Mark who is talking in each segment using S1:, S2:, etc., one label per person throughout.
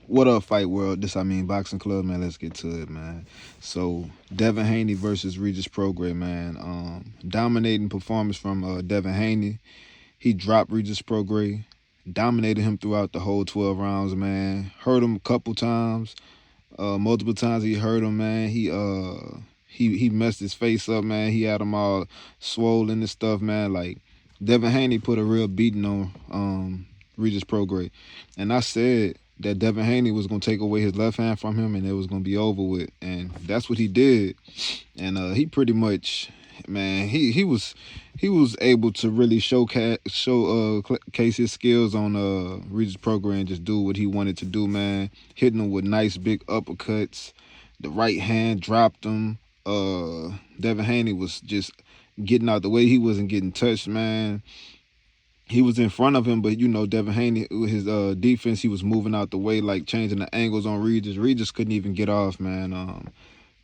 S1: What up, Fight World? This Amin Boxing Club, man. Let's get to it, man. So, Devin Haney versus Regis Prograis, man. Dominating performance from Devin Haney. He dropped Regis Prograis, dominated him throughout the whole 12 rounds, man. Hurt him a couple times, multiple times he hurt him, man. He messed his face up, man. He had him all swollen and stuff, man. Like Devin Haney put a real beating on Regis Prograis, and I said that Devin Haney was gonna take away his left hand from him, and it was gonna be over with, and that's what he did. And he pretty much, man, he was able to really showcase his skills on Regis Prograis and just do what he wanted to do, man. Hitting him with nice big uppercuts. The right hand dropped him. Devin Haney was just getting out the way. He wasn't getting touched, man. He was in front of him, but Devin Haney, with his defense, he was moving out the way, like changing the angles on Regis. Regis couldn't even get off, man.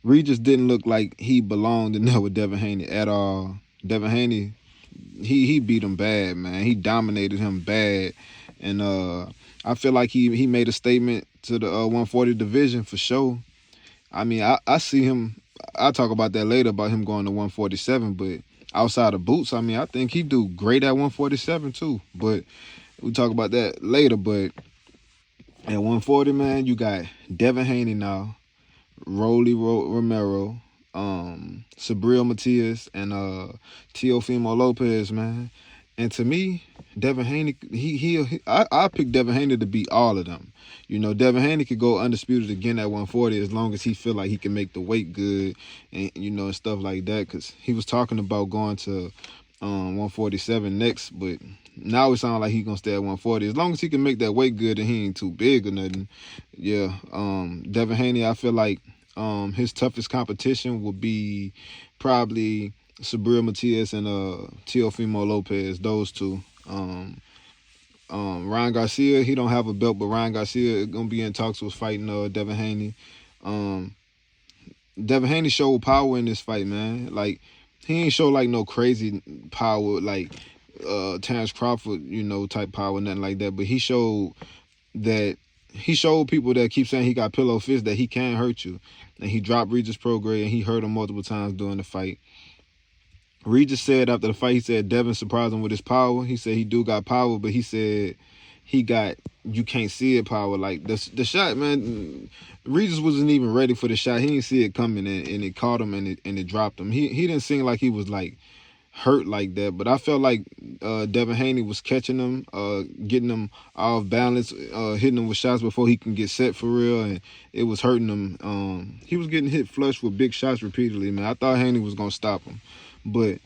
S1: Regis didn't look like he belonged in there with Devin Haney at all. Devin Haney, he beat him bad, man. He dominated him bad, and I feel like he made a statement to the 140 division for sure. I mean, I see him. I'll talk about that later about him going to 147, but outside of Boots, I mean, I think he do great at 147 too. But we talk about that later. But at 140, man, you got Devin Haney now, Romero, Sabril Matias, and Teofimo Lopez, man. And to me, Devin Haney, I picked Devin Haney to beat all of them. Devin Haney could go undisputed again at 140 as long as he feel like he can make the weight good and and stuff like that. Because he was talking about going to 147 next, but now it sounds like he's gonna stay at 140 as long as he can make that weight good and he ain't too big or nothing. Yeah, Devin Haney, I feel like his toughest competition will be probably Sabril Matias and Teofimo Lopez, those two. Ryan Garcia, he don't have a belt, but Ryan Garcia is gonna be in talks with fighting Devin Haney. Devin Haney showed power in this fight, man. Like he ain't show like no crazy power like Terrence Crawford, type power, nothing like that. But he showed people that keep saying he got pillow fists that he can hurt you. And he dropped Regis Prograis and he hurt him multiple times during the fight. Regis said after the fight, he said Devin surprised him with his power. He said he do got power, but he said he got, you can't see it power. Like the shot, man, Regis wasn't even ready for the shot. He didn't see it coming and it caught him and it dropped him. He didn't seem like he was like hurt like that, but I felt like Devin Haney was catching him, getting him off balance, hitting him with shots before he can get set for real, and it was hurting him. He was getting hit flush with big shots repeatedly, man. I thought Haney was gonna stop him, but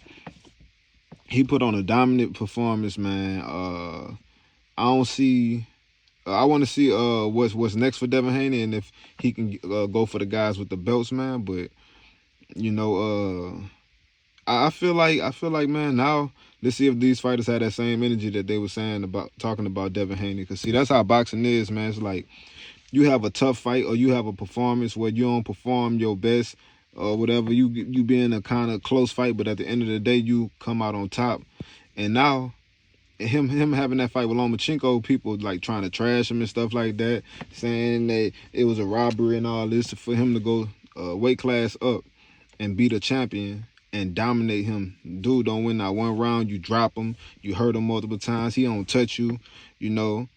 S1: he put on a dominant performance, man. I don't see. I want to see what's next for Devin Haney and if he can go for the guys with the belts, man. But I feel like, man, now let's see if these fighters have that same energy that they were saying about talking about Devin Haney. Cause see, that's how boxing is, man. It's like you have a tough fight or you have a performance where you don't perform your best or whatever. You be in a kind of close fight, but at the end of the day, you come out on top. And now him having that fight with Lomachenko, people like trying to trash him and stuff like that, saying that it was a robbery and all this for him to go weight class up and beat a champion and dominate him. Dude don't win not one round. You drop him. You hurt him multiple times. He don't touch you.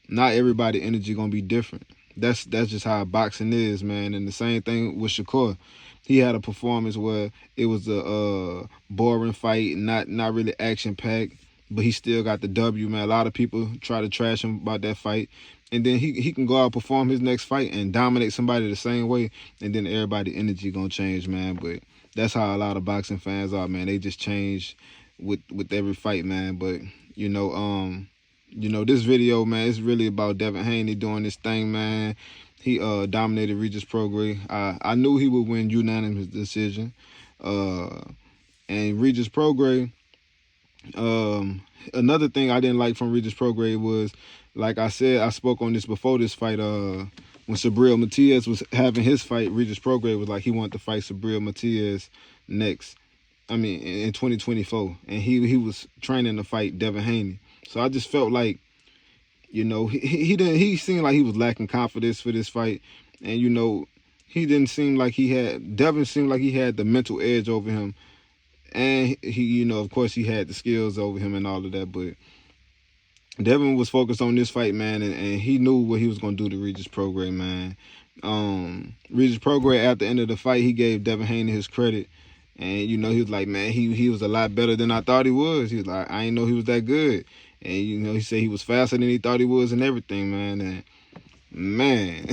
S1: Not everybody energy gonna be different. That's just how boxing is, man. And the same thing with Shakur. He had a performance where it was a boring fight, not really action packed, but he still got the W, man. A lot of people try to trash him about that fight. And then he can go out perform his next fight and dominate somebody the same way, and then everybody energy gonna change, man. But that's how a lot of boxing fans are, man. They just change with every fight, man. But this video, man, it's really about Devin Haney doing this thing, man. He dominated Regis Prograis. I knew he would win unanimous decision. And Regis Prograis, another thing I didn't like from Regis Prograis was, like I said, I spoke on this before this fight, when Sabril Matias was having his fight, Regis Prograis was like he wanted to fight Sabril Matias next. I mean, in 2024, and he was training to fight Devin Haney. So I just felt like You know, he didn't. He seemed like he was lacking confidence for this fight, and you know, he didn't seem like he had. Devin seemed like he had the mental edge over him, and he, you know, of course, he had the skills over him and all of that. But Devin was focused on this fight, man, and he knew what he was gonna do to Regis Prograis, man. Regis Prograis, at the end of the fight, he gave Devin Haney his credit. And, you know, he was like, man, he was a lot better than I thought he was. He was like, I didn't know he was that good. And, you know, he said he was faster than he thought he was and everything, man. And, man,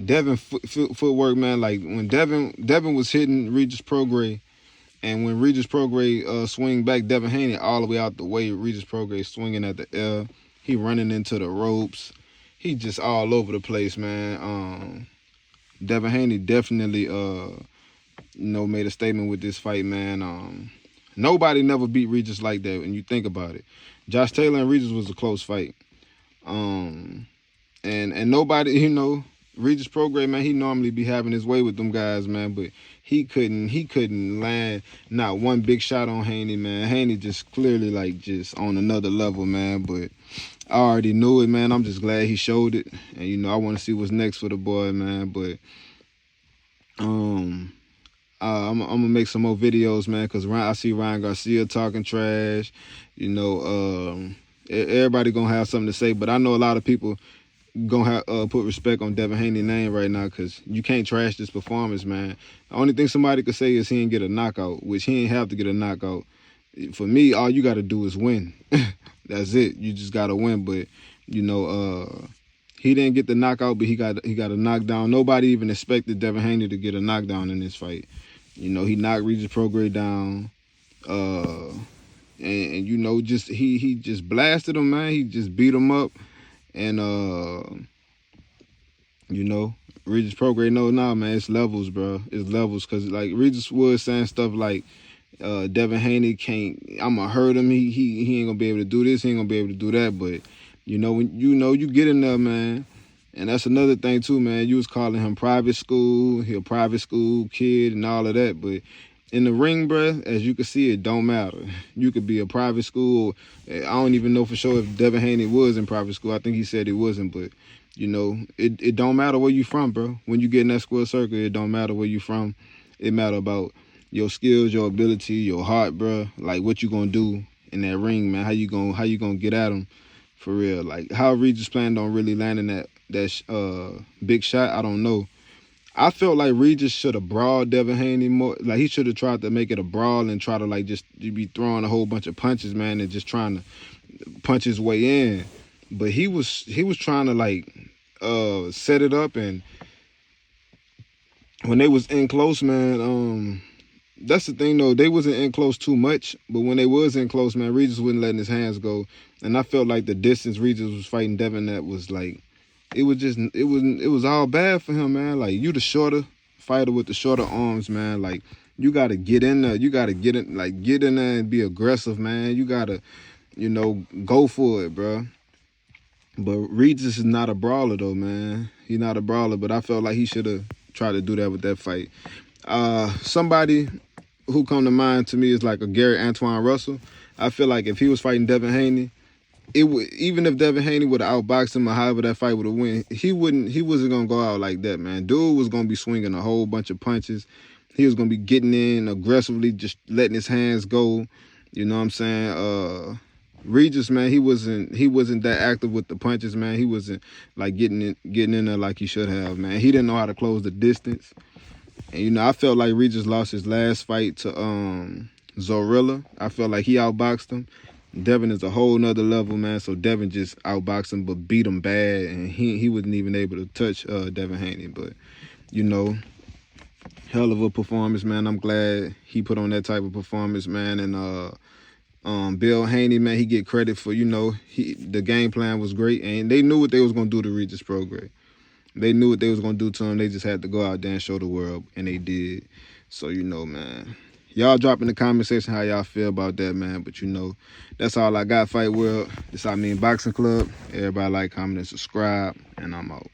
S1: Devin footwork, man, like when Devin was hitting Regis Prograis, and when Regis Prograis swing back Devin Haney all the way out the way, Regis Prograis swinging at the air, he running into the ropes. He just all over the place, man. Devin Haney definitely you know, made a statement with this fight, man. Nobody never beat Regis like that when you think about it. Josh Taylor and Regis was a close fight. And nobody, you know, Regis Prograis, man, he normally be having his way with them guys, man, but he couldn't land not one big shot on Haney, man. Haney just clearly like just on another level, man, but I already knew it, man. I'm just glad he showed it. And you know, I want to see what's next for the boy, man, but I'm gonna make some more videos, man, because I see Ryan Garcia talking trash. You know, everybody gonna have something to say, but I know a lot of people gonna put respect on Devin Haney's name right now, because you can't trash this performance, man. The only thing somebody could say is he didn't get a knockout, which he didn't have to get a knockout. For me, all you got to do is win. That's it. You just got to win. But, you know, he didn't get the knockout, but he got a knockdown. Nobody even expected Devin Haney to get a knockdown in this fight. You know, he knocked Regis Prograis down. And you know, just he just blasted him, man. He just beat him up. And, you know, Regis Prograis, nah, man, it's levels, bro. It's levels. Because, like, Regis was saying stuff like, Devin Haney I'm going to hurt him. He ain't going to be able to do this. He ain't going to be able to do that. But, you know, when you get in there, man, and that's another thing, too, man. You was calling him private school. He a private school kid and all of that. But in the ring, bruh, as you can see, it don't matter. You could be a private school. I don't even know for sure if Devin Haney was in private school. I think he said he wasn't. But, you know, it don't matter where you from, bro. When you get in that square circle, it don't matter where you from. It matter about your skills, your ability, your heart, bro. Like, what you gonna do in that ring, man? How you gonna get at him, for real? Like, how Regis planned on really landing that big shot, I don't know. I felt like Regis should have brawled Devin Haney more. Like, he should have tried to make it a brawl and try to, like, just be throwing a whole bunch of punches, man, and just trying to punch his way in. But he was trying to, like, set it up, and when they was in close, man, that's the thing, though. They wasn't in close too much, but when they was in close, man, Regis wasn't letting his hands go. And I felt like the distance Regis was fighting Devin at was, like, it was all bad for him, man. Like, you the shorter fighter with the shorter arms, man. Like, you got to get in there. You got to get in there and be aggressive, man. You got to, you know, go for it, bro. But Regis is not a brawler, though, man. He's not a brawler, but I felt like he should have tried to do that with that fight. Somebody who come to mind to me is like a Gary Antoine Russell. I feel like if he was fighting Devin Haney, even if Devin Haney would have outboxed him or however that fight would have won, he wasn't gonna go out like that, man. Dude was gonna be swinging a whole bunch of punches. He was gonna be getting in aggressively, just letting his hands go. You know what I'm saying? Regis, man, he wasn't that active with the punches, man. He wasn't like getting in there like he should have, man. He didn't know how to close the distance. And, you know, I felt like Regis lost his last fight to Zorilla. I felt like he outboxed him. Devin is a whole nother level, man. So Devin just outboxed him, but beat him bad. And he wasn't even able to touch Devin Haney. But, you know, hell of a performance, man. I'm glad he put on that type of performance, man. And Bill Haney, man, he get credit for, you know, the game plan was great. And they knew what they was going to do to Regis Prograis. They knew what they was going to do to him. They just had to go out there and show the world, and they did. So, you know, man, y'all drop in the comment section how y'all feel about that, man. But, you know, that's all I got, Fight World. This Amin Boxing Club. Everybody like, comment, and subscribe, and I'm out.